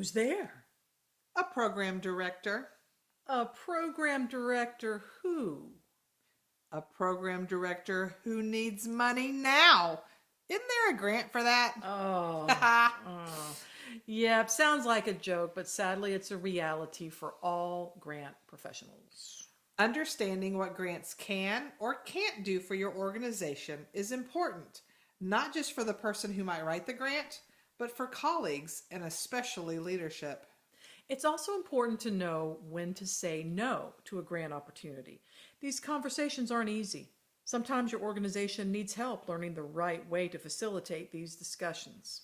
Who's there? A program director. A program director who? A program director who needs money now. Isn't there a grant for that? Oh. Yep, sounds like a joke, but sadly it's a reality for all grant professionals. Understanding what grants can or can't do for your organization is important, not just for the person who might write the grant, but for colleagues and especially leadership. It's also important to know when to say no to a grant opportunity. These conversations aren't easy. Sometimes your organization needs help learning the right way to facilitate these discussions.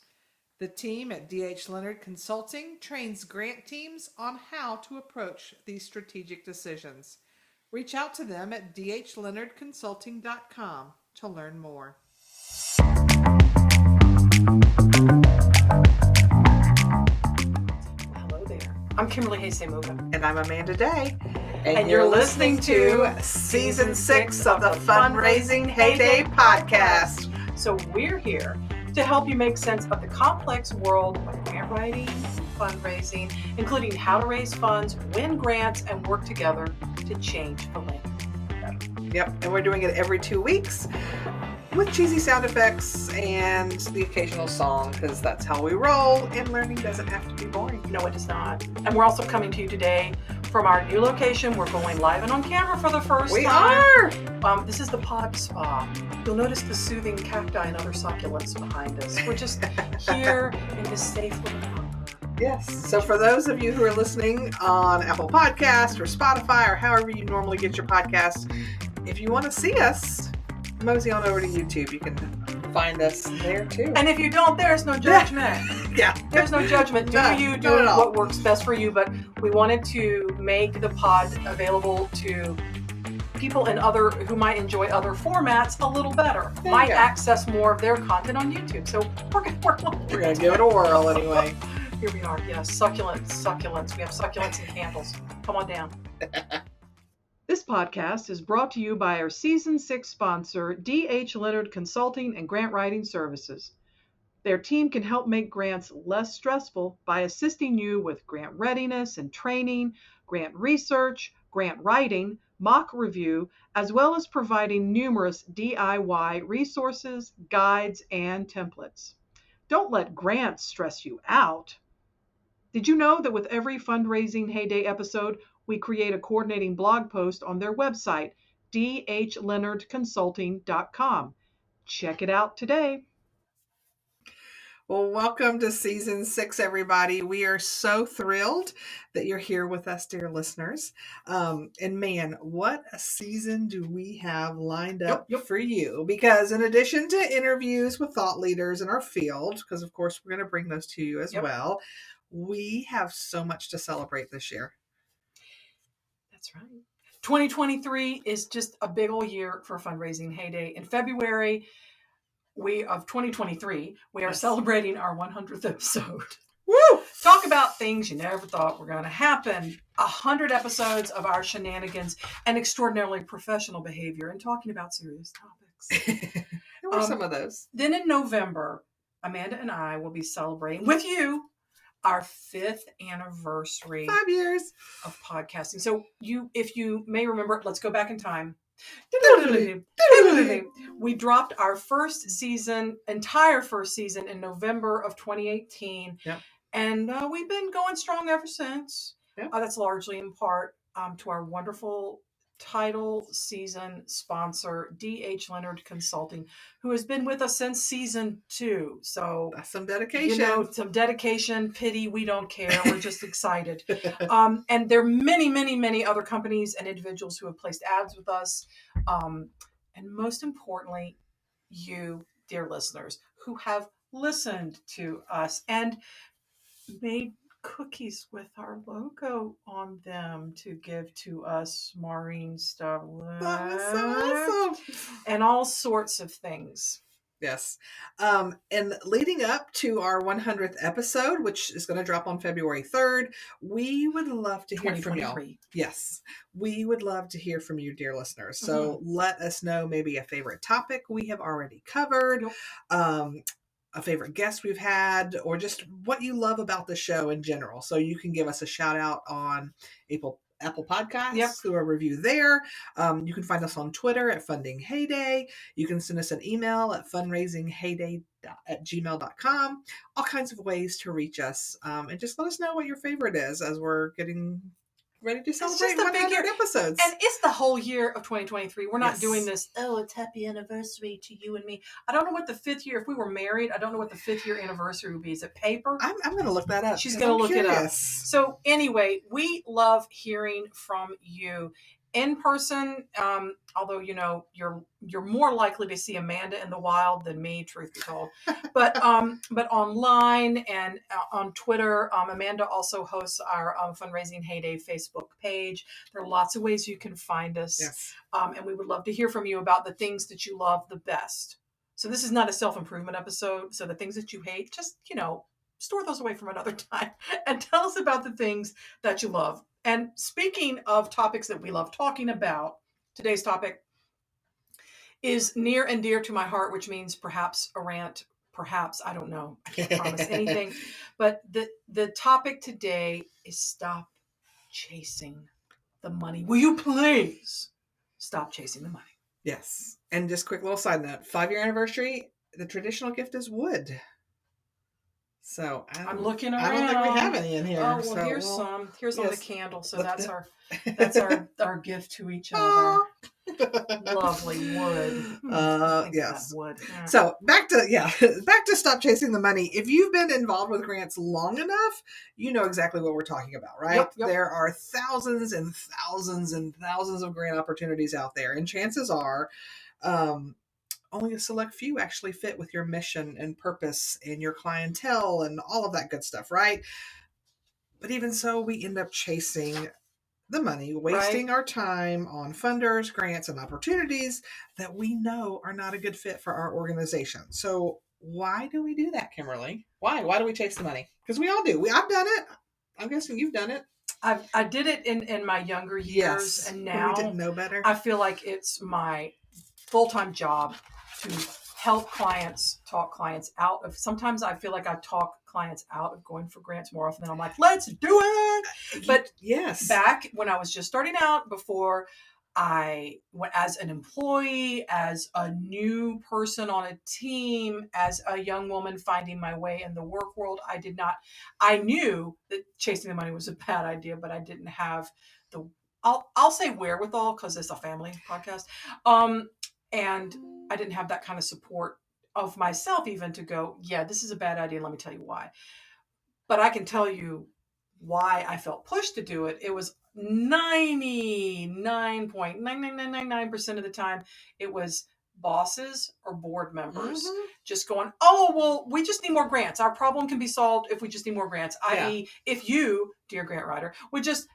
The team at DH Leonard Consulting trains grant teams on how to approach these strategic decisions. Reach out to them at dhleonardconsulting.com to learn more. Hello there. I'm Kimberly Haysemuga. And I'm Amanda Day. And you're listening to Season 6 of the Fundraising Heyday Podcast. So we're here to help you make sense of the complex world of grant writing, fundraising, including how to raise funds, win grants, and work together to change philanthropy better. Yep, and we're doing it every 2 weeks with cheesy sound effects and the occasional song, because that's how we roll, and learning doesn't have to be boring. No, it is not. And we're also coming to you today from our new location. We're going live and on camera for the first We time. are! This is the Pod Spa. You'll notice the soothing cacti and other succulents behind us. We're just here in this safe little bunker. Yes. So for those of you who are listening on Apple Podcast or Spotify or however you normally get your podcasts, if you want to see us, mosey on over to YouTube. You can find us there too. And if you don't, there's no judgment. Yeah. There's no judgment. Do None, you not do at all. what works best for you? But we wanted to make the pod available to people and other who might enjoy other formats a little better, There you might go. access more of their content on YouTube. So we're We're going to give it a whirl anyway. Here we are. Yes, succulents. We have succulents and candles. Come on down. This podcast is brought to you by our Season 6 sponsor, D.H. Leonard Consulting and Grant Writing Services. Their team can help make grants less stressful by assisting you with grant readiness and training, grant research, grant writing, mock review, as well as providing numerous DIY resources, guides, and templates. Don't let grants stress you out. Did you know that with every Fundraising Heyday episode, we create a coordinating blog post on their website, dhleonardconsulting.com. Check it out today. Well, welcome to Season 6, everybody. We are so thrilled that you're here with us, dear listeners. And man, what a season do we have lined up Yep. for you? Because in addition to interviews with thought leaders in our field, because of course we're going to bring those to you as well, we have so much to celebrate this year. That's right. 2023 is just a big old year for Fundraising Heyday. In February of 2023, we are celebrating our 100th episode. Woo! Talk about things you never thought were going to happen. 100 episodes of our shenanigans and extraordinarily professional behavior and talking about serious topics. There were some of those. Then in November, Amanda and I will be celebrating with you our 5th anniversary 5 years of podcasting. So if you may remember, let's go back in time. We dropped our entire first season in November of 2018. Yep. And we've been going strong ever since. Yep. That's largely in part to our wonderful title season sponsor, D.H. Leonard Consulting, who has been with us since season 2. So that's some dedication. Some dedication, pity, we don't care. We're just excited. And there are many, many, many other companies and individuals who have placed ads with us. And most importantly, you, dear listeners, who have listened to us and made cookies with our logo on them to give to us, Maureen stuff. That was so awesome. And all sorts of things. Yes. And leading up to our 100th episode, which is going to drop on February 3rd, we would love to hear from you. Yes. We would love to hear from you, dear listeners. So let us know maybe a favorite topic we have already covered. a favorite guest we've had, or just what you love about the show in general. So you can give us a shout out on Apple Podcasts, Yep. through a review there. You can find us on Twitter at Funding Heyday. You can send us an email at fundraisingheyday@gmail.com. All kinds of ways to reach us. And just let us know what your favorite is as we're getting ready to celebrate 100 episodes. And it's the whole year of 2023. We're not Yes. doing this, it's happy anniversary to you and me. I don't know what the 5th year, if we were married, I don't know what the 5th year anniversary would be. Is it paper? I'm going to look that up. She's going to look it up. So anyway, we love hearing from you in person. Although, you're more likely to see Amanda in the wild than me, truth be told. But online and on Twitter, Amanda also hosts our Fundraising Heyday Facebook page. There are lots of ways you can find us. Yes. And we would love to hear from you about the things that you love the best. So this is not a self-improvement episode. So the things that you hate, just, store those away from another time and tell us about the things that you love. And speaking of topics that we love talking about, today's topic is near and dear to my heart, which means perhaps a rant, perhaps, I don't know. I can't promise anything. But the topic today is stop chasing the money. Will you please stop chasing the money? Yes. And just quick little side note, 5-year anniversary, the traditional gift is wood. So I'm looking around. I don't think we have any in here. Oh, well, so, here's some. Here's yes. on the candle. So that's our gift to each other. Lovely wood. Yes. Wood. Yeah. So back to stop chasing the money. If you've been involved with grants long enough, you know exactly what we're talking about, right? Yep. There are thousands and thousands and thousands of grant opportunities out there, and chances are, only a select few actually fit with your mission and purpose and your clientele and all of that good stuff, right? But even so, we end up chasing the money, wasting our time on funders, grants, and opportunities that we know are not a good fit for our organization. So why do we do that, Kimberly? Why? Why do we chase the money? Because we all do. I've done it. I'm guessing you've done it. I did it in my younger years, yes, and now we didn't know better. I feel like it's my full-time job to help clients, talk clients out of. Sometimes I feel like I talk clients out of going for grants more often than I'm like, let's do it. But yes, back when I was just starting out, before I went as an employee, as a new person on a team, as a young woman finding my way in the work world, I knew that chasing the money was a bad idea, but I didn't have I'll say wherewithal, because it's a family podcast. And I didn't have that kind of support of myself even to go, yeah, this is a bad idea. Let me tell you why. But I can tell you why I felt pushed to do it. It was 99.99999% of the time, it was bosses or board members just going, oh, well, we just need more grants. Our problem can be solved if we just need more grants. I.e., if you, dear grant writer, would just,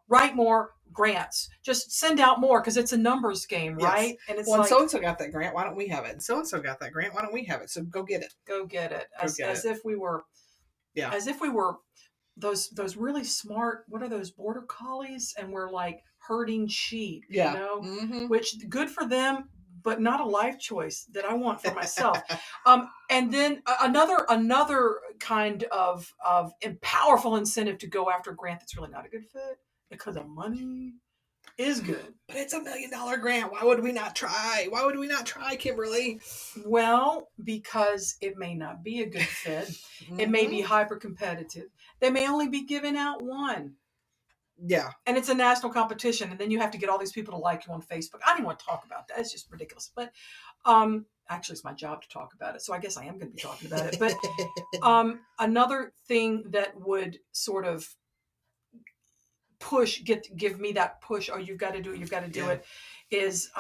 write more grants, just send out more, because it's a numbers game, right? And it's like, so-and-so got that grant, why don't we have it? And so-and-so got that grant, why don't we have it? So go get it. As if we were those really smart, what are those, border collies? And we're like herding sheep, which good for them, but not a life choice that I want for myself. And then another kind of powerful incentive to go after a grant that's really not a good fit, because the money is good. But it's $1 million grant. Why would we not try? Kimberly? Well, because it may not be a good fit. It may be hyper competitive. They may only be giving out one. Yeah. And it's a national competition, and then you have to get all these people to like you on Facebook. I don't even want to talk about that. It's just ridiculous. But actually, it's my job to talk about it, so I guess I am going to be talking about it. But another thing that would sort of give me that push, oh, you've got to do it, is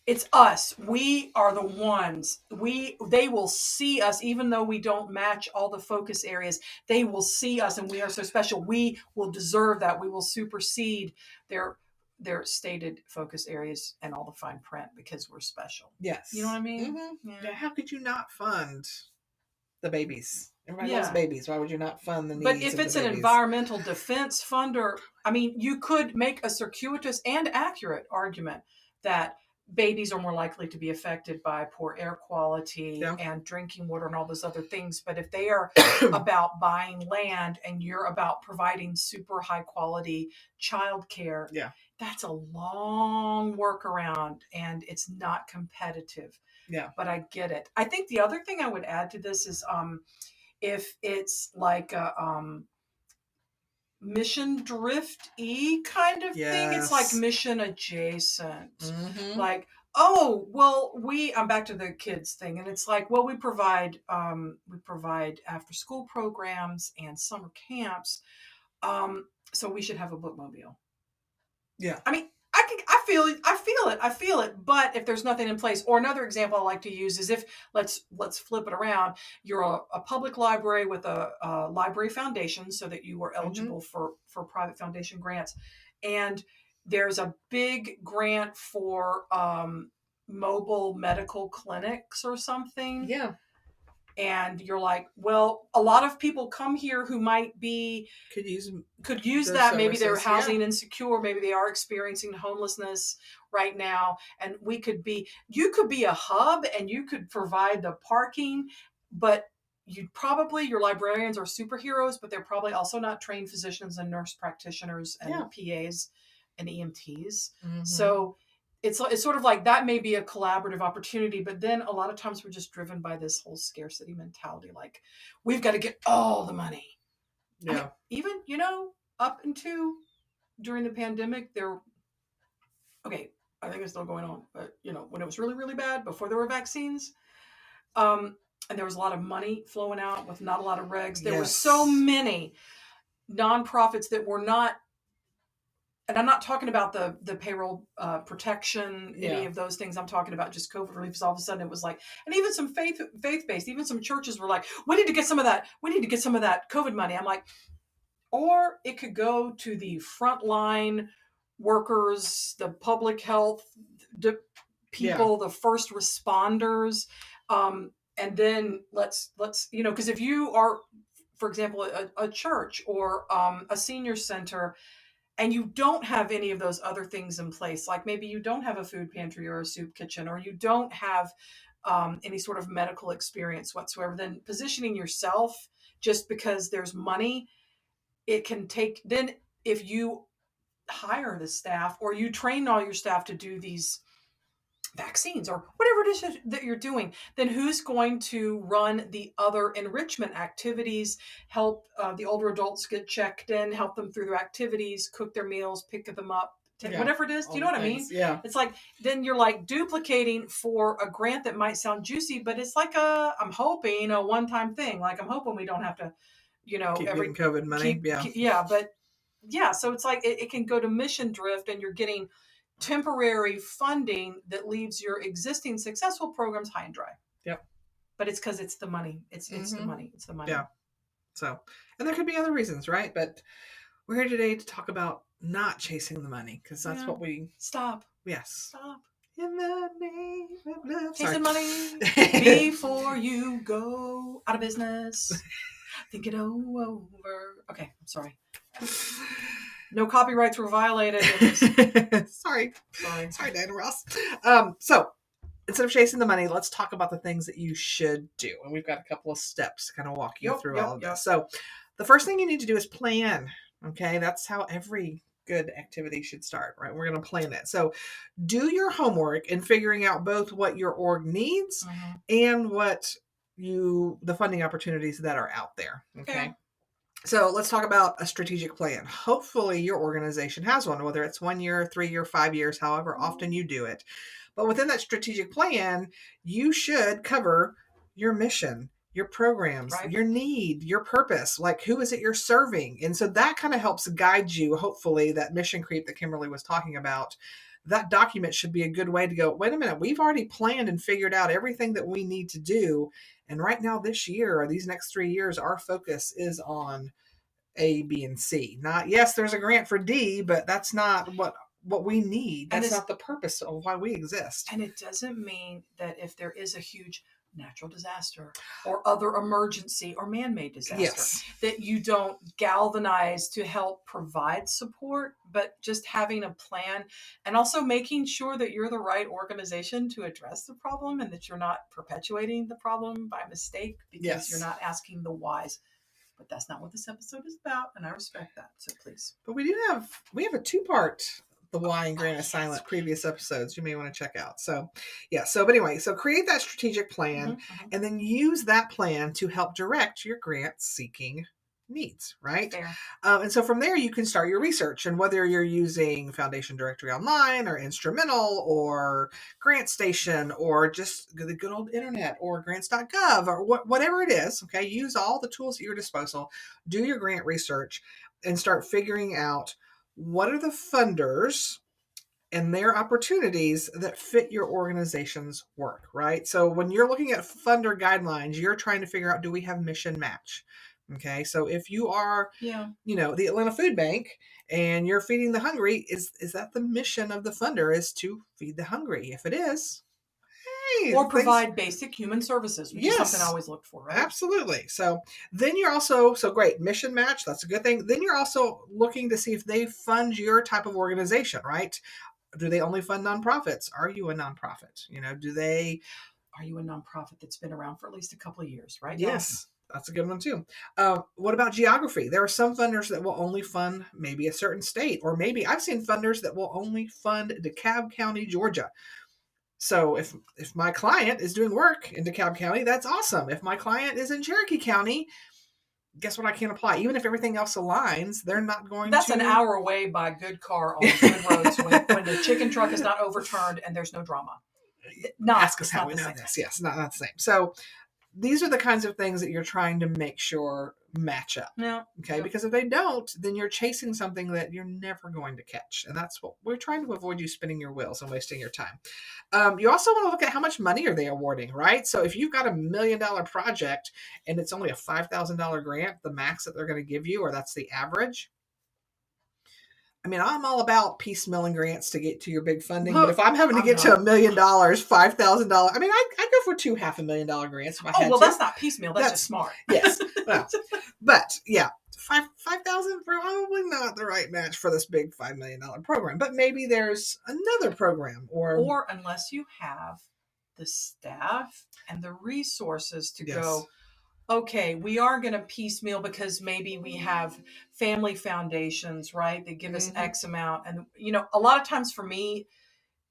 it's us. We are the ones. They will see us, even though we don't match all the focus areas. They will see us, and we are so special. We will deserve that. We will supersede their stated focus areas and all the fine print, because we're special. Yes. You know what I mean? Mm-hmm. Yeah. How could you not fund the babies? Everybody loves babies. Why would you not fund the needs? But if it's an environmental defense funder, I mean, you could make a circuitous and accurate argument that babies are more likely to be affected by poor air quality Yeah. and drinking water and all those other things. But if they are about buying land and you're about providing super high quality childcare, Yeah. that's a long workaround and it's not competitive. Yeah. But I get it. I think the other thing I would add to this is if it's like a mission drift-y kind of thing, it's like Yes. mission adjacent. Mm-hmm. Like, oh, well, I'm back to the kids thing, and it's like, well, we provide after school programs and summer camps, so we should have a bookmobile. Yeah. I mean, I feel it. But if there's nothing in place, or another example I like to use is if let's flip it around. You're a public library with a library foundation, so that you are eligible for private foundation grants, and there's a big grant for mobile medical clinics or something. Yeah. And you're like, well, a lot of people come here who might be could use that. Maybe they're housing insecure. Maybe they are experiencing homelessness right now. And you could be a hub and you could provide the parking, but your librarians are superheroes, but they're probably also not trained physicians and nurse practitioners and PAs and EMTs. Mm-hmm. So it's sort of like that may be a collaborative opportunity, but then a lot of times we're just driven by this whole scarcity mentality. Like, we've got to get all the money. Yeah. I mean, even, up into during the pandemic, I think it's still going on, but when it was really, really bad before there were vaccines, and there was a lot of money flowing out with not a lot of regs. There were so many nonprofits that were not. And I'm not talking about the payroll protection, any of those things. I'm talking about just COVID relief. So all of a sudden it was like, and even some faith-based, even some churches were like, we need to get some of that. We need to get some of that COVID money. I'm like, or it could go to the frontline workers, the public health people, the first responders. And then let's, because if you are, for example, a church or a senior center, and you don't have any of those other things in place, like maybe you don't have a food pantry or a soup kitchen, or you don't have any sort of medical experience whatsoever, then positioning yourself just because there's money, it can take, then if you hire the staff or you train all your staff to do these vaccines or whatever it is that you're doing, then who's going to run the other enrichment activities, help the older adults get checked in, help them through their activities, cook their meals, pick them up, whatever it is. Do you know what I mean? Yeah. It's like, then you're like duplicating for a grant that might sound juicy, but it's like I'm hoping a one-time thing. Like, I'm hoping we don't have to, keep every COVID money. So it's like, it can go to mission drift, and you're getting temporary funding that leaves your existing successful programs high and dry. Yep. But it's because it's the money. It's the money. It's the money. Yeah. So, and there could be other reasons, right? But we're here today to talk about not chasing the money, because that's what we... Stop. Yes. Stop. In the name of love. Chasing money before you go out of business. Think it over. Okay, I'm sorry. No copyrights were violated. Sorry, Diana Ross. So instead of chasing the money, let's talk about the things that you should do. And we've got a couple of steps to kind of walk you through all of this. So the first thing you need to do is plan. Okay. That's how every good activity should start, right? We're going to plan it. So do your homework in figuring out both what your org needs and what the funding opportunities that are out there. Okay. Yeah. So let's talk about a strategic plan. Hopefully your organization has one, whether it's 1 year, 3 year, 5 years, however often you do it. But within that strategic plan, you should cover your mission, your programs, your need, your purpose, like who is it you're serving? And so that kind of helps guide you, hopefully, that mission creep that Kimberly was talking about. That document should be a good way to go, wait a minute, we've already planned and figured out everything that we need to do. And right now this year, or these next 3 years, our focus is on A, B, and C. Not, yes, there's a grant for D, but that's not what we need. That's not the purpose of why we exist. And it doesn't mean that if there is a huge natural disaster or other emergency or man-made disaster. Yes. That you don't galvanize to help provide support, but just having a plan and also making sure that you're the right organization to address the problem and that you're not perpetuating the problem by mistake because you're not asking the whys. But that's not what this episode is about, and I respect that. So please. But we have a 2-part The Why and Grant is Silent previous episodes you may want to check out. So but anyway, so create that strategic plan and then use that plan to help direct your grant seeking needs, right? And so from there you can start your research, and whether you're using Foundation Directory Online or Instrumental or GrantStation or just the good old internet or grants.gov or whatever it is, okay, use all the tools at your disposal, do your grant research, and start figuring out what are the funders and their opportunities that fit your organization's work, right? So when you're looking at funder guidelines, you're trying to figure out, do we have mission match? Okay, so if you are, the Atlanta Food Bank and you're feeding the hungry, is that the mission of the funder, is to feed the hungry? If it is, hey, or provide basic human services, which is something I always look for, right? Absolutely. So then you're also, great, mission match, that's a good thing. Then you're also looking to see if they fund your type of organization, right? Do they only fund nonprofits? Are you a nonprofit? Are you a nonprofit that's been around for at least a couple of years, right? Yes. That's a good one too. What about geography? There are some funders that will only fund maybe a certain state, or maybe I've seen funders that will only fund DeKalb County, Georgia. So if my client is doing work in DeKalb County, that's awesome. If my client is in Cherokee County, guess what? I can't apply. Even if everything else aligns, they're not going That's an hour away by good car on good roads when the chicken truck is not overturned and there's no drama. Ask us how we know this. Yes, not the same. So these are the kinds of things that you're trying to make sure match up. Yeah. Okay. Yeah. Because if they don't, then you're chasing something that you're never going to catch. And that's what we're trying to avoid, you spinning your wheels and wasting your time. You also want to look at how much money are they awarding, right? So if you've got $1 million project and it's only a $5,000 grant, the max that they're going to give you, or that's the average. I mean, I'm all about piecemealing grants to get to your big funding, but if I'm having to get to $1 million, $5,000, I mean, I go for 2 $500,000 grants if I had to. That's not piecemeal. That's just smart. Yes. Well, but yeah, $5,000 probably not the right match for this big $5 million program. But maybe there's another program, or unless you have the staff and the resources to go. Okay, we are going to piecemeal because maybe we have family foundations, right? They give us X amount. And, a lot of times for me,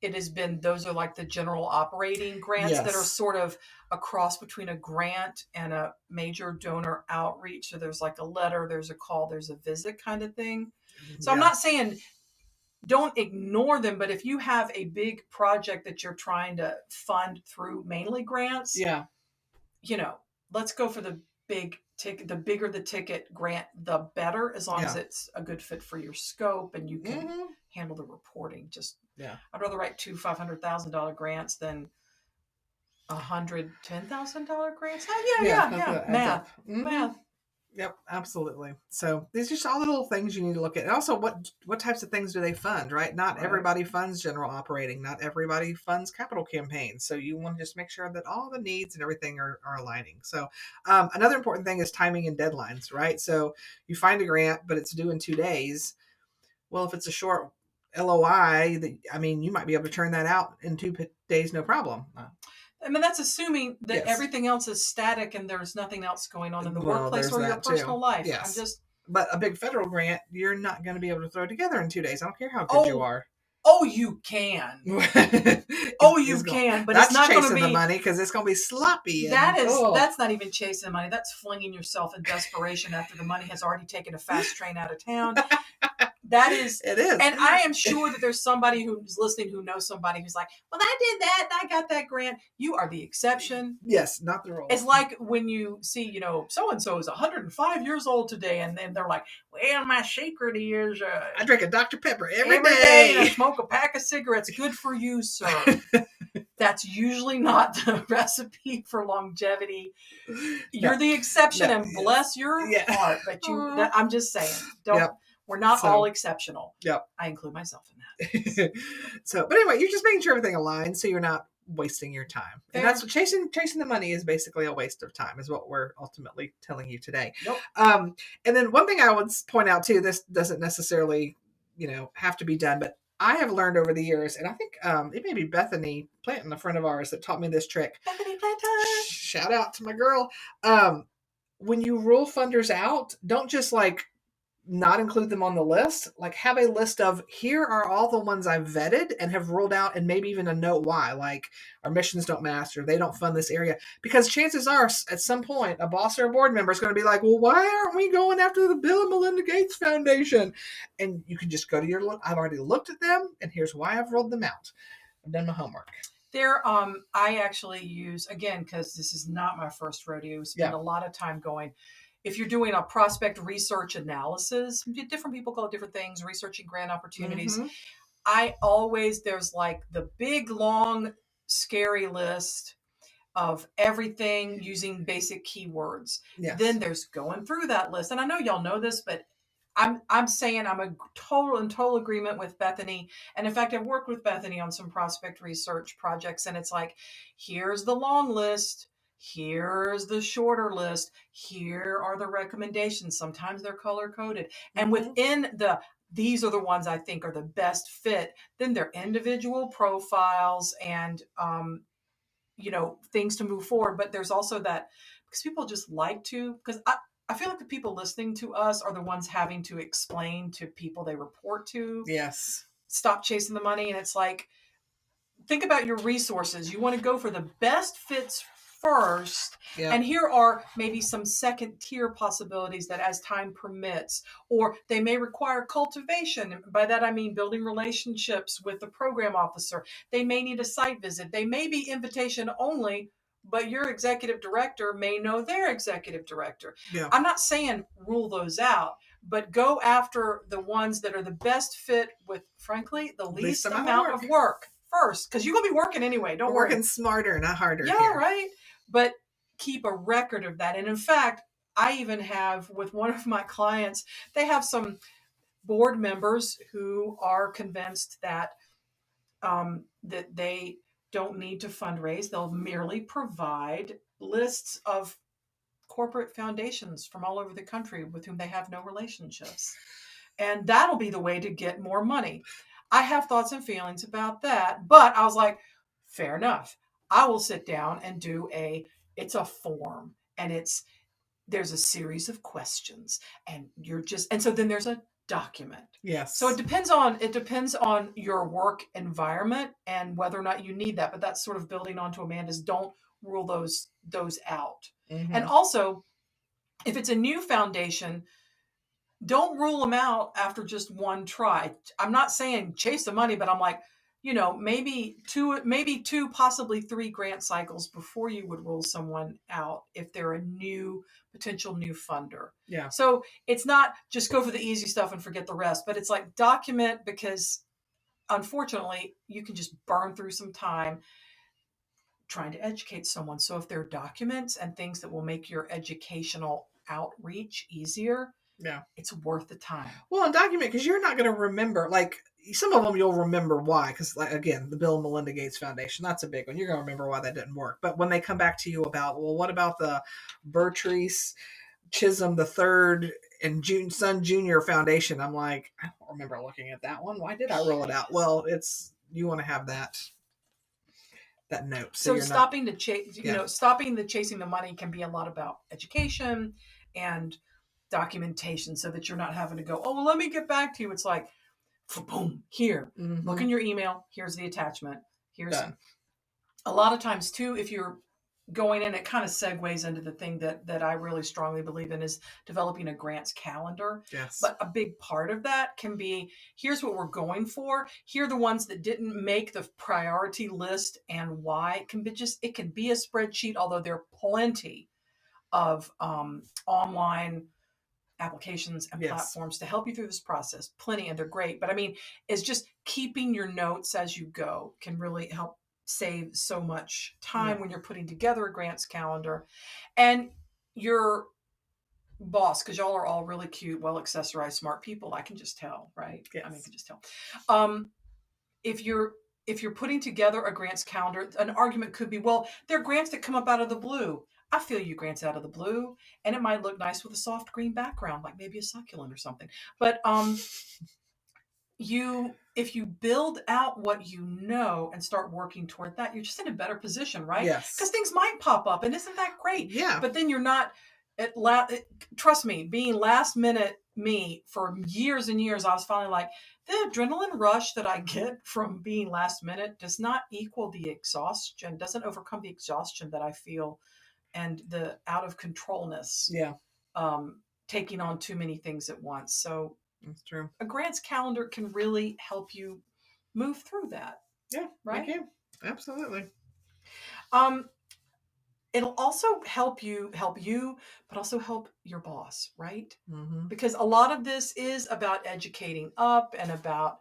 it has been, those are like the general operating grants that are sort of a cross between a grant and a major donor outreach. So there's like a letter, there's a call, there's a visit kind of thing. So I'm not saying don't ignore them, but if you have a big project that you're trying to fund through mainly grants, let's go for the big ticket. The bigger the ticket grant, the better, as long as it's a good fit for your scope and you can handle the reporting. I'd rather write 2 $500,000 grants than $110,000 grants. Math. Yep, absolutely. So these are just all the little things you need to look at. And also, what types of things do they fund, right? Not everybody funds general operating. Not everybody funds capital campaigns. So you want to just make sure that all the needs and everything are aligning. So another important thing is timing and deadlines, right? So you find a grant, but it's due in 2 days. Well, if it's a short LOI, you might be able to turn that out in 2 days, no problem. I mean, that's assuming that everything else is static and there's nothing else going on in the workplace or your personal life. Yes. But a big federal grant, you're not going to be able to throw together in 2 days. I don't care how good you are. Oh, you can. You can, but it's not going to be the money because it's going to be sloppy. That's not even chasing money. That's flinging yourself in desperation after the money has already taken a fast train out of town. It is. And I am sure that there's somebody who's listening who knows somebody who's like, well, I did that and I got that grant. You are the exception. Yes, not the rule. It's like when you see, so-and-so is 105 years old today. And then they're like, well, my secret is... I drink a Dr. Pepper every day. And I smoke a pack of cigarettes. Good for you, sir. That's usually not the recipe for longevity. You're the exception and bless your heart. But I'm just saying, we're not all exceptional. Yep. I include myself in that. But anyway, you're just making sure everything aligns so you're not wasting your time. Fair. And that's what chasing the money is basically a waste of time, is what we're ultimately telling you today. Nope. And then one thing I would point out too, this doesn't necessarily, have to be done, but I have learned over the years, and I think it may be Bethany Planton, a friend of ours, that taught me this trick. Bethany Planton. Shout out to my girl. When you rule funders out, don't just not include them on the list. Like, have a list of, here are all the ones I've vetted and have ruled out, and maybe even a note why, like our missions don't match or they don't fund this area. Because chances are at some point a boss or a board member is going to be like, well, why aren't we going after the Bill and Melinda Gates Foundation? And you can just go to I've already looked at them, and here's why I've ruled them out. I've done my homework. I actually use, again, because this is not my first rodeo, spend a lot of time going, if you're doing a prospect research analysis, different people call it different things, researching grant opportunities. Mm-hmm. There's like the big, long, scary list of everything using basic keywords. Yes. Then there's going through that list. And I know y'all know this, but I'm saying I'm in total agreement with Bethany. And in fact, I've worked with Bethany on some prospect research projects, and it's like, here's the long list. Here's the shorter list. Here are the recommendations. Sometimes they're color coded. Mm-hmm. And within these are the ones I think are the best fit. Then they're individual profiles and, things to move forward. But there's also that, because people just like to, because I feel like the people listening to us are the ones having to explain to people they report to. Yes. Stop chasing the money. And it's like, think about your resources. You want to go for the best fits first. Yep. And here are maybe some second tier possibilities that as time permits, or they may require cultivation. By that, I mean building relationships with the program officer. They may need a site visit. They may be invitation only, but your executive director may know their executive director. Yeah. I'm not saying rule those out, but go after the ones that are the best fit with, frankly, the least amount of work first, because you're going to be working anyway. Don't worry. Working smarter, not harder. Yeah, here. Right. But keep a record of that. And in fact, I even have with one of my clients, they have some board members who are convinced that that they don't need to fundraise. They'll merely provide lists of corporate foundations from all over the country with whom they have no relationships. And that'll be the way to get more money. I have thoughts and feelings about that, but I was like, fair enough. I will sit down and do it's a form, and there's a series of questions, and so then there's a document. Yes. So it depends on your work environment and whether or not you need that. But that's sort of building onto Amanda's, don't rule those out. Mm-hmm. And also, if it's a new foundation, don't rule them out after just one try. I'm not saying chase the money, but I'm like, maybe two, possibly three grant cycles before you would rule someone out if they're a potential new funder. Yeah. So it's not just go for the easy stuff and forget the rest, but it's like document, because unfortunately you can just burn through some time trying to educate someone. So if there are documents and things that will make your educational outreach easier, yeah, it's worth the time. Well, and document, because you're not going to remember, like some of them you'll remember why, because again, the Bill and Melinda Gates Foundation, that's a big one. You're going to remember why that didn't work. But when they come back to you about, well, what about the Bertrice Chisholm III and Son Jr. Foundation? I'm like, I don't remember looking at that one. Why did I roll it out? Well, you want to have that note. So stopping the chasing the money can be a lot about education and documentation, so that you're not having to go, oh, well, let me get back to you. It's like, boom, here, mm-hmm. Look in your email. Here's the attachment. Here's done. A lot of times too, if you're going in, it kind of segues into the thing that I really strongly believe in, is developing a grants calendar. Yes. But a big part of that can be, here's what we're going for. Here are the ones that didn't make the priority list and why. It can be a spreadsheet, although there are plenty of online applications and platforms to help you through this process. Plenty, and they're great. But I mean, it's just keeping your notes as you go can really help save so much time when you're putting together a grants calendar. And your boss, because y'all are all really cute, well accessorized, smart people. I can just tell, right? Yes. I can just tell. If you're if you're putting together a grants calendar, an argument could be, well, there are grants that come up out of the blue. I feel you, grants out of the blue, and it might look nice with a soft green background, like maybe a succulent or something. But if you build out what you know and start working toward that, you're just in a better position, right? Yes. Because things might pop up, and isn't that great? Yeah. But then you're not trust me, being last minute me for years and years, I was finally like, the adrenaline rush that I get from being last minute does not equal the exhaustion, doesn't overcome the exhaustion that I feel and the out of controlness. Yeah. Taking on too many things at once. So that's true. A grants calendar can really help you move through that. Yeah, right. It can. Absolutely. It'll also help you, but also help your boss, right? Mm-hmm. Because a lot of this is about educating up and about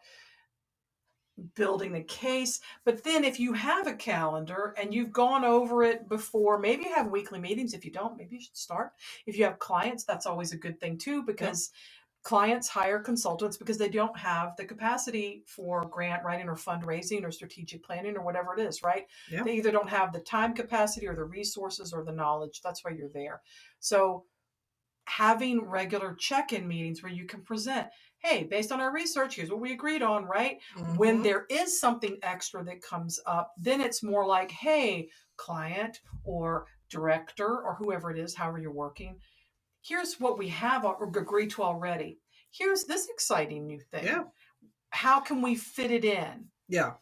building the case. But then if you have a calendar and you've gone over it before, maybe you have weekly meetings. If you don't, maybe you should start. If you have clients, that's always a good thing too, because clients hire consultants because they don't have the capacity for grant writing or fundraising or strategic planning or whatever it is, right? Yeah. They either don't have the time capacity or the resources or the knowledge. That's why you're there. So having regular check-in meetings where you can present, hey, based on our research, here's what we agreed on, right? Mm-hmm. When there is something extra that comes up, then it's more like, hey, client or director or whoever it is, however you're working, here's what we have agreed to already. Here's this exciting new thing. Yeah. How can we fit it in? Yeah.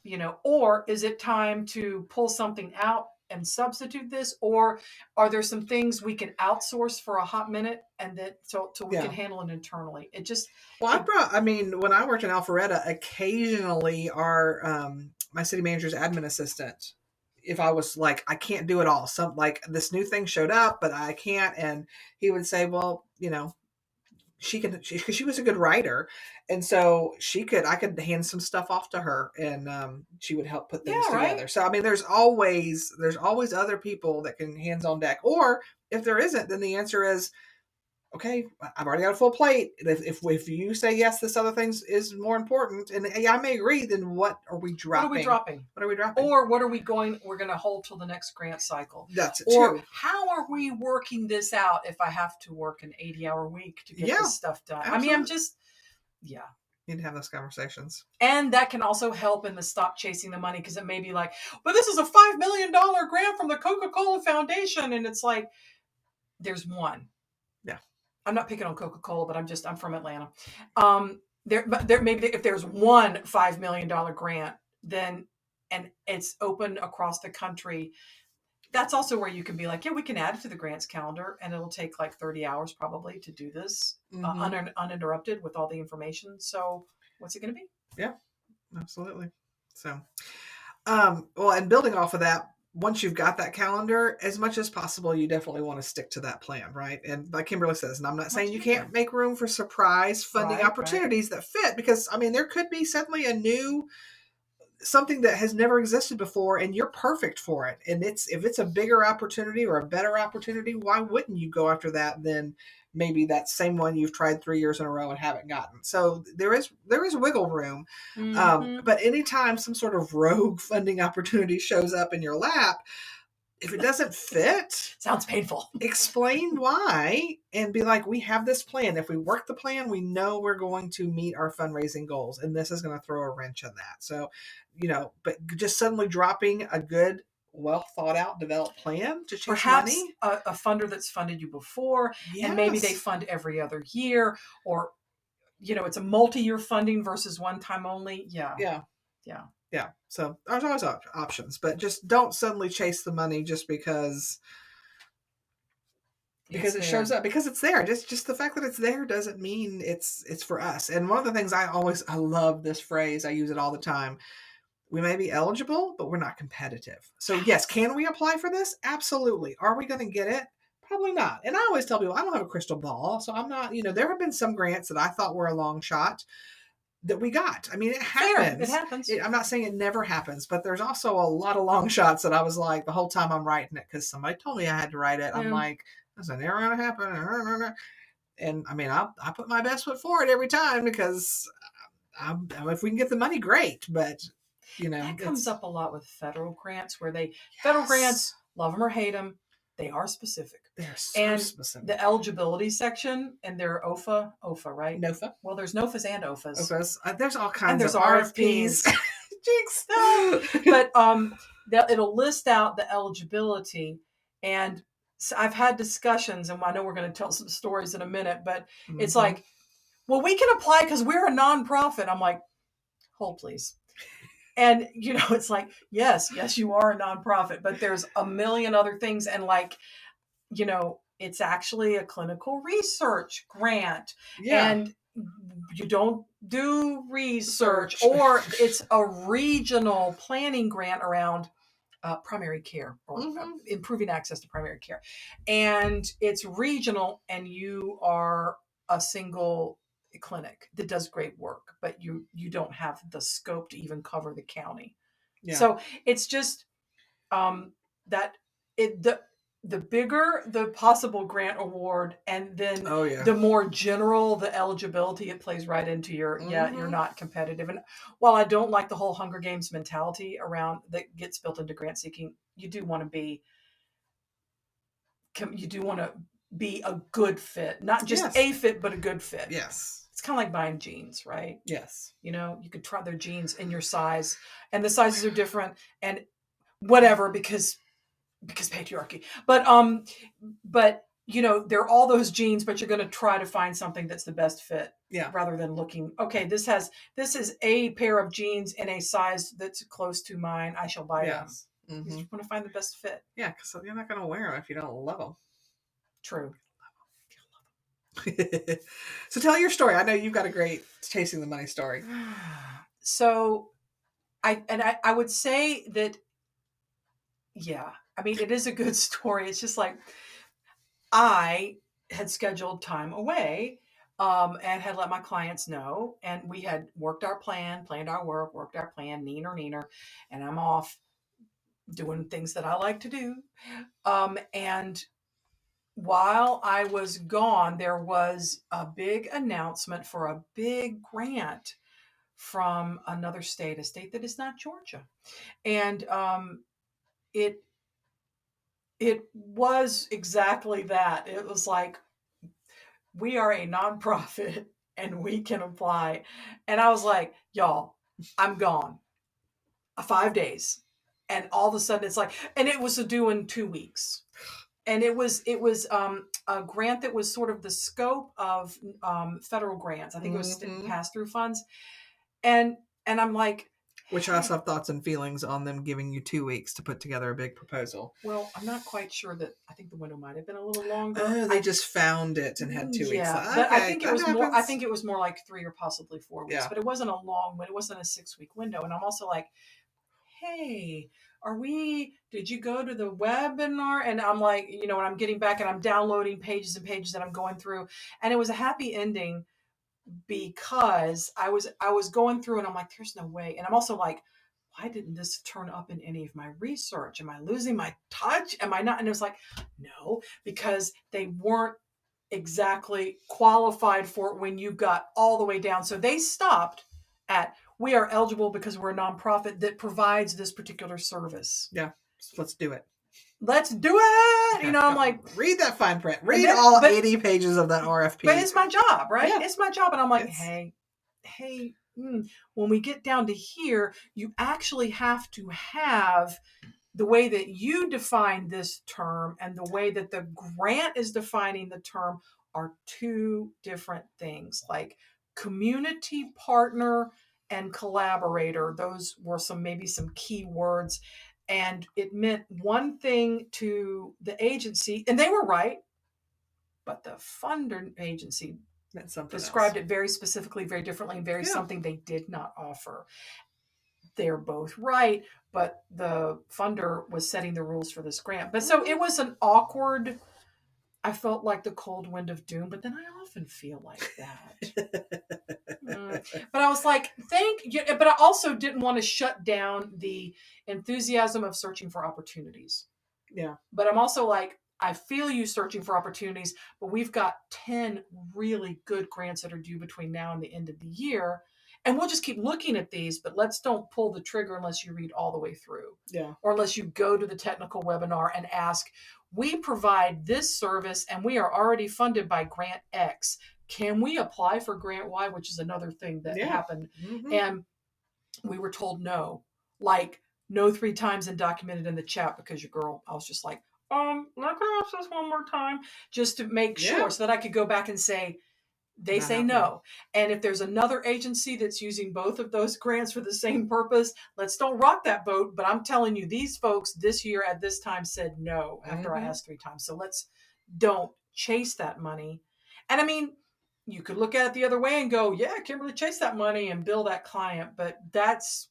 Or is it time to pull something out and substitute this? Or are there some things we can outsource for a hot minute and that so we can handle it internally? It just when I worked in Alpharetta, occasionally our my city manager's admin assistant, if I was like, I can't do it all, some like this new thing showed up, but I can't, and he would say, well, she can, because she was a good writer, and so I could hand some stuff off to her, and she would help put things together. Right? So I mean, there's always other people that can hands on deck. Or if there isn't, then the answer is, okay, I've already got a full plate. If you say yes, this other thing is more important, and I may agree, then what are we dropping? What are we dropping? Or what are we're going to hold till the next grant cycle? That's it or too. How are we working this out if I have to work an 80-hour week to get this stuff done? Absolutely. I mean, I'm just, need to have those conversations. And that can also help in the stop chasing the money, because it may be like, but this is a $5 million grant from the Coca-Cola Foundation. And it's like, there's one. Yeah. I'm not picking on Coca-Cola, but I'm from Atlanta. There maybe if there's one $5 million grant, then, and it's open across the country, that's also where you can be like, yeah, we can add it to the grants calendar, and it'll take like 30 hours probably to do this uninterrupted with all the information. So what's it going to be? Yeah, absolutely. So, well, and building off of that, once you've got that calendar, as much as possible, you definitely want to stick to that plan, right? And like Kimberly says, and I'm not saying you can't make room for surprise funding opportunities that fit, because I mean, there could be suddenly something that has never existed before, and you're perfect for it. And if it's a bigger opportunity or a better opportunity, why wouldn't you go after that than maybe that same one you've tried 3 years in a row and haven't gotten? So there is wiggle room. But anytime some sort of rogue funding opportunity shows up in your lap, if it doesn't fit, sounds painful. Explain why, and be like, we have this plan. If we work the plan, we know we're going to meet our fundraising goals, and this is going to throw a wrench in that. So, but just suddenly dropping a good, well thought out, developed plan to chase perhaps money. A funder that's funded you before, and maybe they fund every other year, or it's a multi-year funding versus one time only. Yeah. So there's always options, but just don't suddenly chase the money just because it shows up, because it's there. Just the fact that it's there doesn't mean it's for us. And one of the things I love this phrase, I use it all the time. We may be eligible, but we're not competitive. So yes, can we apply for this? Absolutely. Are we going to get it? Probably not. And I always tell people, I don't have a crystal ball, so I'm not, there have been some grants that I thought were a long shot that we got. I mean, it happens. It happens. I'm not saying it never happens, but there's also a lot of long shots that I was like, the whole time I'm writing it, because somebody told me I had to write it. I'm like, that's never going to happen. And I mean, I put my best foot forward every time, because if we can get the money, great. But That comes up a lot with federal grants where federal grants, love them or hate them, they are specific. They're so specific. The eligibility section and their OFA, right? NOFA. Well, there's NOFAs and OFAs. There's all kinds of RFPs. Jinx. But it'll list out the eligibility, and so I've had discussions, and I know we're going to tell some stories in a minute, but it's like, well, we can apply because we're a nonprofit. I'm like, hold please. And, it's like, yes, you are a nonprofit, but there's a million other things. And it's actually a clinical research grant. Yeah. And you don't do research, or it's a regional planning grant around primary care or improving access to primary care. And it's regional, and you are a single clinic that does great work, but you don't have the scope to even cover the county. Yeah. So it's just the bigger the possible grant award, and then the more general the eligibility, it plays right into your you're not competitive. And while I don't like the whole Hunger Games mentality around that gets built into grant seeking, you do want to be a good fit, not just a fit, but a good fit. Yes. It's kind of like buying jeans, right? Yes. You could try their jeans in your size, and the sizes are different and whatever, because patriarchy. But they're all those jeans, but you're going to try to find something that's the best fit. Yeah. Rather than looking, okay, this is a pair of jeans in a size that's close to mine. I shall buy them. Mm-hmm. You just want to find the best fit. Yeah, because you're not going to wear them if you don't love them. True. So tell your story. I know you've got a great Chasing the Money story. So I would say that, it is a good story. It's just like, I had scheduled time away and had let my clients know, and we had worked our plan, planned our work, worked our plan, neener, and I'm off doing things that I like to do. And while I was gone, there was a big announcement for a big grant from another state, a state that is not Georgia. And it was exactly that. It was like, we are a nonprofit and we can apply. And I was like, y'all, I'm gone 5 days. And all of a sudden it's like, and it was due in 2 weeks. And it was a grant that was sort of the scope of federal grants. I think it was pass-through funds. And I'm like, which I also have thoughts and feelings on them giving you 2 weeks to put together a big proposal. Well, I'm not quite sure that. I think the window might have been a little longer. Oh, they just found it and had 2 weeks. Yeah, but I think it was more. I think it was more like 3 or possibly 4 weeks. Yeah. But it wasn't a long. It wasn't a 6-week window. And I'm also like, hey, did you go to the webinar? And I'm like, when I'm getting back and I'm downloading pages and pages and I'm going through, and it was a happy ending because I was going through and I'm like, there's no way. And I'm also like, why didn't this turn up in any of my research? Am I losing my touch? Am I not? And it was like, no, because they weren't exactly qualified for it when you got all the way down. So they stopped at, we are eligible because we're a nonprofit that provides this particular service. Yeah. So let's do it. Let's do it. I'm like, read that fine print. Read all 80 pages of that RFP. But it's my job, right? Yeah. It's my job. And I'm like, hey, when we get down to here, you actually have to have the way that you define this term and the way that the grant is defining the term are 2 different things. Like community partner and collaborator. Those were maybe some key words. And it meant one thing to the agency, and they were right, but the funder agency described it very specifically, very differently, and something they did not offer. They're both right, but the funder was setting the rules for this grant. But so it was an awkward, I felt like the cold wind of doom, but then I often feel like that. But I was like, thank you. But I also didn't want to shut down the enthusiasm of searching for opportunities. Yeah. But I'm also like, I feel you searching for opportunities, but we've got 10 really good grants that are due between now and the end of the year. And we'll just keep looking at these, but let's don't pull the trigger unless you read all the way through. Yeah. Or unless you go to the technical webinar and ask, we provide this service and we are already funded by Grant X. Can we apply for Grant Y, which is another thing that happened. And we were told no. Like, no 3 times and documented in the chat because your girl, I was just like, let me ask this one more time just to make sure so that I could go back and say, they say no. And if there's another agency that's using both of those grants for the same purpose, let's don't rock that boat. But I'm telling you, these folks this year at this time said no after I asked 3 times. So let's don't chase that money. And I mean, you could look at it the other way and go, yeah, Kimberly, chase that money and bill that client. But that's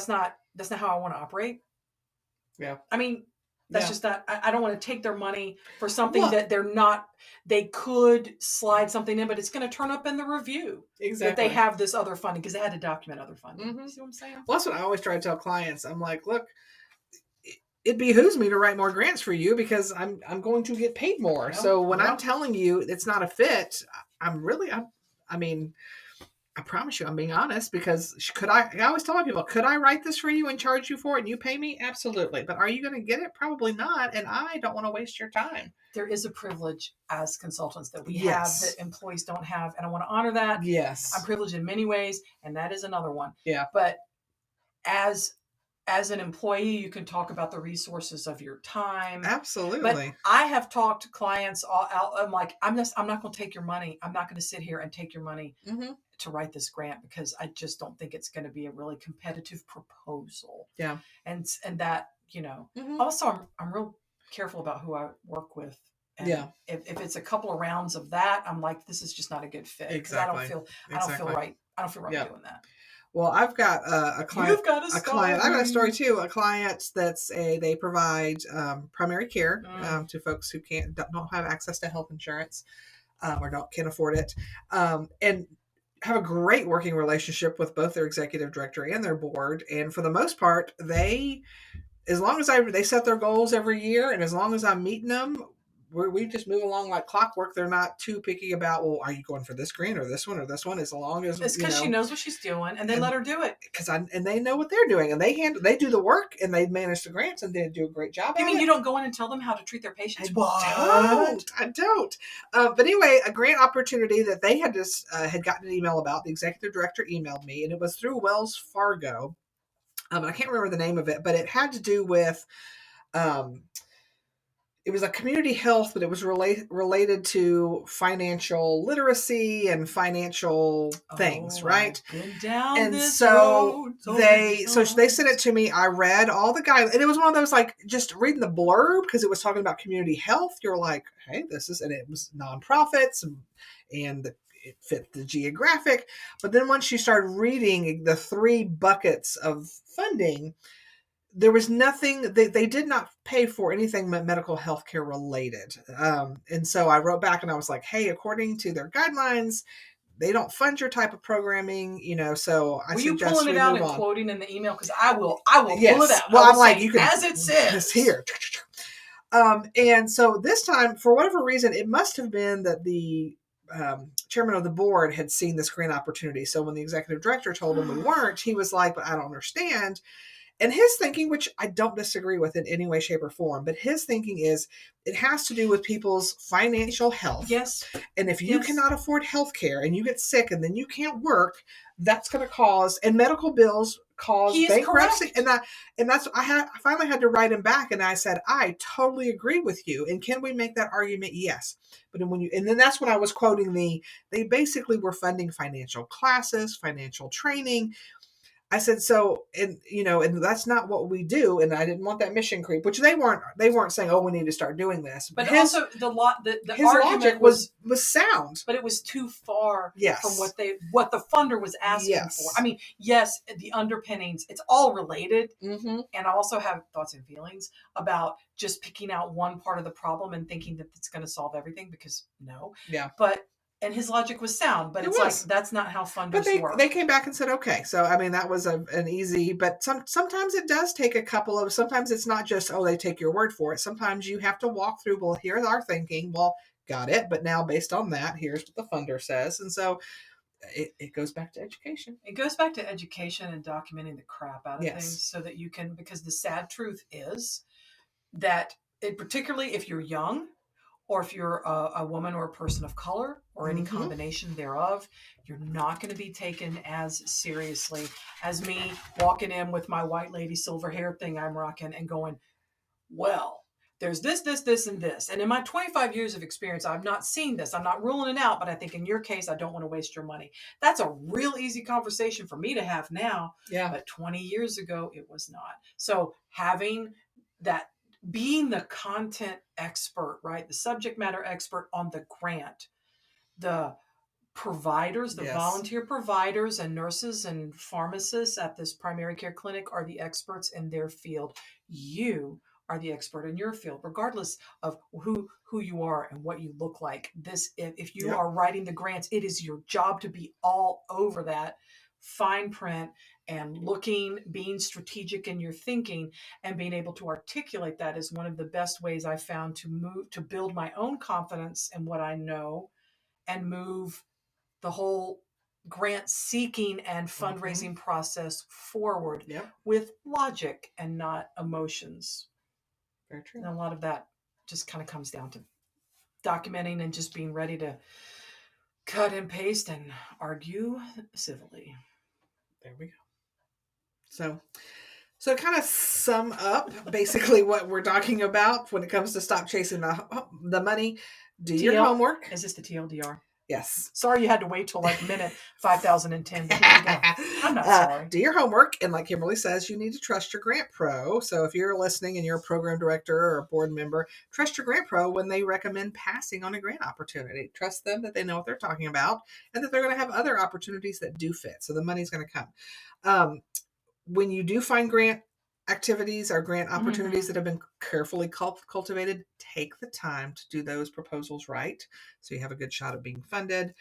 not how I want to operate. Yeah. I mean, that's just not, I don't want to take their money for something that they're not, they could slide something in, but it's going to turn up in the review. Exactly. That they have this other funding because they had to document other funding. You see what I'm saying? Well, that's what I always try to tell clients. I'm like, look, it behooves me to write more grants for you because I'm going to get paid more. So when I'm telling you it's not a fit, I promise you, I'm being honest, because I always tell my people, could I write this for you and charge you for it and you pay me? Absolutely. But are you going to get it? Probably not. And I don't want to waste your time. There is a privilege as consultants that we have that employees don't have. And I want to honor that. Yes. I'm privileged in many ways. And that is another one. Yeah. But as an employee, you can talk about the resources of your time. Absolutely. But I have talked to clients out. I'm like, I'm not going to take your money. I'm not going to sit here and take your money to write this grant because I just don't think it's going to be a really competitive proposal. Yeah. And that, also I'm real careful about who I work with. And if it's a couple of rounds of that, I'm like, this is just not a good fit. Exactly. I don't feel right. I don't feel right doing that. Well, I've got a client. You've got a client. I've got a story too. A client they provide primary care to folks who don't have access to health insurance or can't afford it, and have a great working relationship with both their executive director and their board. And for the most part, as long as they set their goals every year, and as long as I'm meeting them, we just move along like clockwork. They're not too picky about, well, are you going for this grant or this one or this one? As long as it's because she knows what she's doing, and they let her do it. And they know what they're doing, and they do the work, and they manage the grants, and they do a great job. You mean you don't go in and tell them how to treat their patients? I don't. But anyway, a grant opportunity that they had gotten an email about. The executive director emailed me, and it was through Wells Fargo. I can't remember the name of it, but it had to do with. It was a community health, but it was related to financial literacy and financial things, right? And so they sent it to me. I read all the guidelines, and it was one of those like just reading the blurb because it was talking about community health. You're like, hey, and it was nonprofits and it fit the geographic. But then once you started reading the 3 buckets of funding, there was nothing, they did not pay for anything medical health care related. And so I wrote back and I was like, hey, according to their guidelines, they don't fund your type of programming, so I suggest you pulling it out and quoting in the email? Because I will pull it out. Well, I'm like, you can, as it says. It's here. And so this time, for whatever reason, it must have been that the chairman of the board had seen this grant opportunity. So when the executive director told him we weren't, he was like, but I don't understand. And his thinking, which I don't disagree with in any way, shape, or form, but his thinking is it has to do with people's financial health. Yes. And if you cannot afford health care and you get sick and then you can't work, that's going to cause, and medical bills cause bankruptcy. And that's, I finally had to write him back and I said, I totally agree with you. And can we make that argument? Yes. But and then that's when I was quoting they basically were funding financial classes, financial training. I said, so, and that's not what we do. And I didn't want that mission creep, which they weren't saying, oh, we need to start doing this. But also the his argument logic was sound, but it was too far from what the funder was asking for. I mean, yes, the underpinnings, it's all related. Mm-hmm. And I also have thoughts and feelings about just picking out one part of the problem and thinking that it's going to solve everything, because no. Yeah. And his logic was sound, but it's like, that's not how funders work. They came back and said, okay. So, I mean, that was an easy, but sometimes it does take sometimes it's not just, oh, they take your word for it. Sometimes you have to walk through, well, here's our thinking. Well, got it. But now based on that, here's what the funder says. And so it goes back to education. It goes back to education and documenting the crap out of Yes. things so that you can, because the sad truth is that particularly if you're young or if you're a woman or a person of color or any combination thereof, you're not going to be taken as seriously as me walking in with my white lady silver hair thing I'm rocking and going, well, there's this, this, this, and this. And in my 25 years of experience, I've not seen this. I'm not ruling it out, but I think in your case, I don't want to waste your money. That's a real easy conversation for me to have now. Yeah. But 20 years ago, it was not. So having that, being the content expert, right? The subject matter expert on the grant, the providers, the volunteer providers and nurses and pharmacists at this primary care clinic are the experts in their field. You are the expert in your field, regardless of who you are and what you look like. This, if you are writing the grants, it is your job to be all over that fine print and being strategic in your thinking and being able to articulate that is one of the best ways I found to build my own confidence in what I know and move the whole grant seeking and fundraising process forward with logic and not emotions. Very true. And a lot of that just kind of comes down to documenting and just being ready to cut and paste and argue civilly. There we go. So kind of sum up basically what we're talking about when it comes to stop chasing the money. Do your homework. Is this the TLDR? Yes. Sorry you had to wait till like minute 5010. I'm not sorry. Do your homework. And like Kimberly says, you need to trust your grant pro. So if you're listening and you're a program director or a board member, trust your grant pro when they recommend passing on a grant opportunity. Trust them that they know what they're talking about and that they're going to have other opportunities that do fit. So the money's going to come. When you do find grant activities or grant opportunities that have been carefully cultivated, take the time to do those proposals right. So you have a good shot of being funded,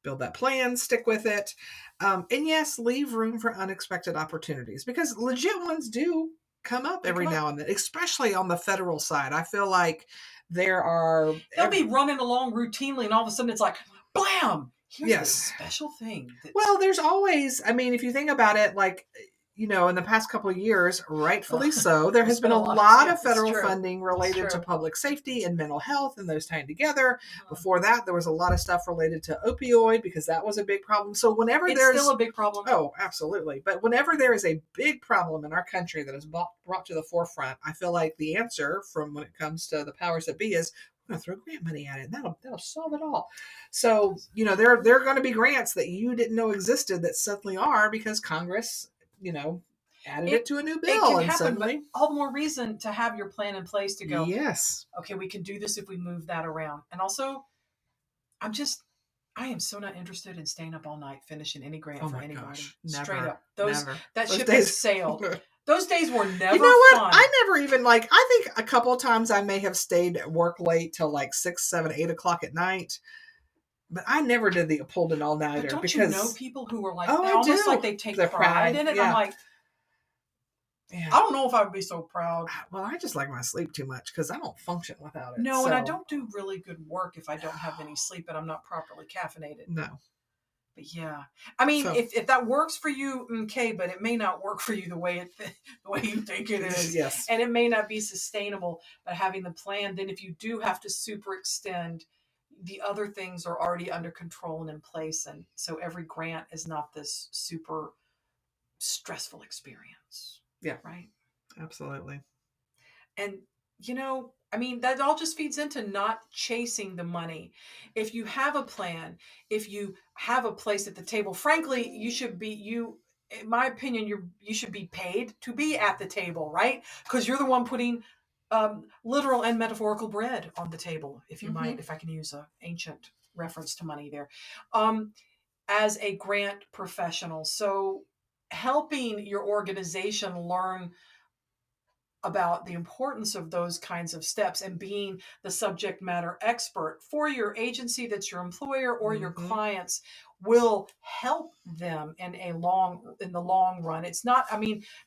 build that plan, stick with it. And yes, leave room for unexpected opportunities because legit ones do come up every now and then, especially on the federal side. I feel like they'll be running along routinely and all of a sudden it's like, blam! Here's this special thing. Well, there's always, if you think about it, like, in the past couple of years, rightfully so, there has been a lot of federal funding related to public safety and mental health and those tied together. Before that, there was a lot of stuff related to opioid because that was a big problem. So whenever it's still a big problem. Oh, absolutely. But whenever there is a big problem in our country that is brought to the forefront, I feel like the answer from when it comes to the powers that be is we're going to throw grant money at it. That'll solve it all. So, there are going to be grants that you didn't know existed that suddenly are because Congress added it to a new bill. It can and happen, suddenly, but all the more reason to have your plan in place to go, yes, okay, we can do this if we move that around. And also, I am so not interested in staying up all night finishing any grant for anybody. Gosh, Straight never, up. never. That ship has sailed. Those days were never You know what? fun. I never even I think a couple of times I may have stayed at work late till like 6, 7, 8 o'clock at night. But I never did the pulled an all-nighter. But don't because you know people who are like, I almost do. like they take pride in it? Yeah. I'm like, I don't know if I would be so proud. Well, I just like my sleep too much because I don't function without it. No, and I don't do really good work if I don't have any sleep and I'm not properly caffeinated. No. But yeah, if that works for you, okay, but it may not work for you the way you think it is. Yes. And it may not be sustainable. But having the plan, then if you do have to super extend, the other things are already under control and in place. And so every grant is not this super stressful experience. Yeah. Right. Absolutely. And, that all just feeds into not chasing the money. If you have a plan, if you have a place at the table, frankly, in my opinion, you should be paid to be at the table, right? Because you're the one putting literal and metaphorical bread on the table, if you might, if I can use an ancient reference to money there, as a grant professional. So helping your organization learn about the importance of those kinds of steps and being the subject matter expert for your agency that's your employer or your clients will help them in the long run. It's not,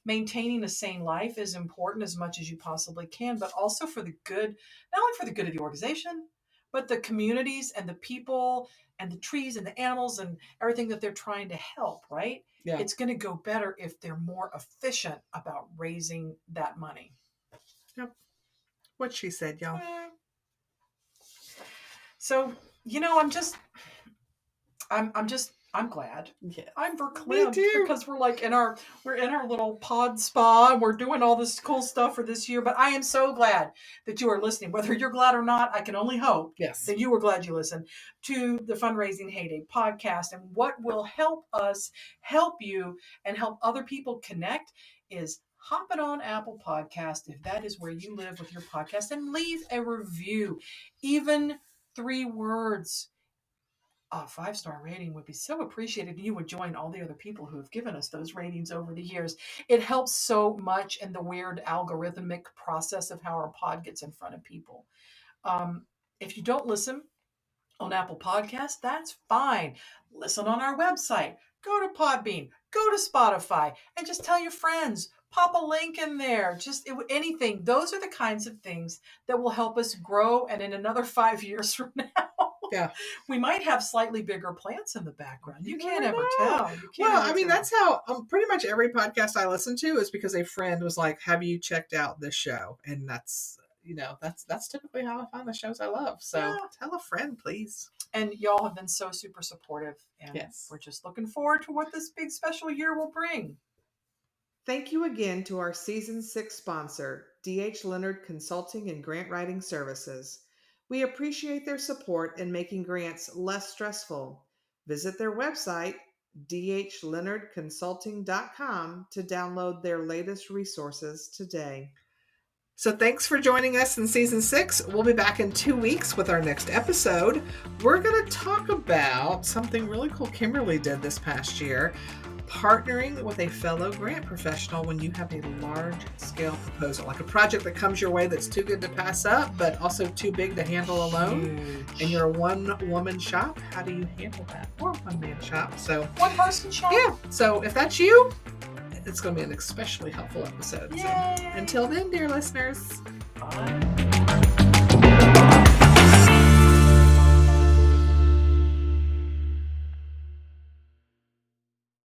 maintaining a sane life is important as much as you possibly can, but also for the good, not only for the good of the organization, but the communities and the people and the trees and the animals and everything that they're trying to help, right? Yeah. It's going to go better if they're more efficient about raising that money. Yep. What she said, y'all. So, I'm glad. Yeah. I'm verklempt Me too. because we're in our little pod spa and we're doing all this cool stuff for this year. But I am so glad that you are listening. Whether you're glad or not, I can only hope that you were glad you listened to the Fundraising Heyday podcast. And what will help us help you and help other people connect is hopping on Apple Podcast, if that is where you live with your podcast, and leave a review, even 3 words. A 5-star rating would be so appreciated. You would join all the other people who have given us those ratings over the years. It helps so much in the weird algorithmic process of how our pod gets in front of people. If you don't listen on Apple Podcasts, that's fine. Listen on our website. Go to Podbean. Go to Spotify. And just tell your friends. Pop a link in there. Anything. Those are the kinds of things that will help us grow. And in another 5 years from now, yeah, we might have slightly bigger plants in the background. You can't ever tell. That's how pretty much every podcast I listen to is because a friend was like, "Have you checked out this show?" And that's typically how I find the shows I love. So tell a friend, please. And y'all have been so super supportive, and we're just looking forward to what this big special year will bring. Thank you again to our Season 6 sponsor, D.H. Leonard Consulting and Grant Writing Services. We appreciate their support in making grants less stressful. Visit their website, dhleonardconsulting.com, to download their latest resources today. So thanks for joining us in Season 6. We'll be back in 2 weeks with our next episode. We're going to talk about something really cool Kimberly did this past year, partnering with a fellow grant professional when you have a large-scale proposal, like a project that comes your way that's too good to pass up, but also too big to handle alone, and you're a one-woman shop. How do you handle that? Or one-man shop. So one-person shop. Yeah. So if that's you, it's going to be an especially helpful episode. So until then, dear listeners. Bye.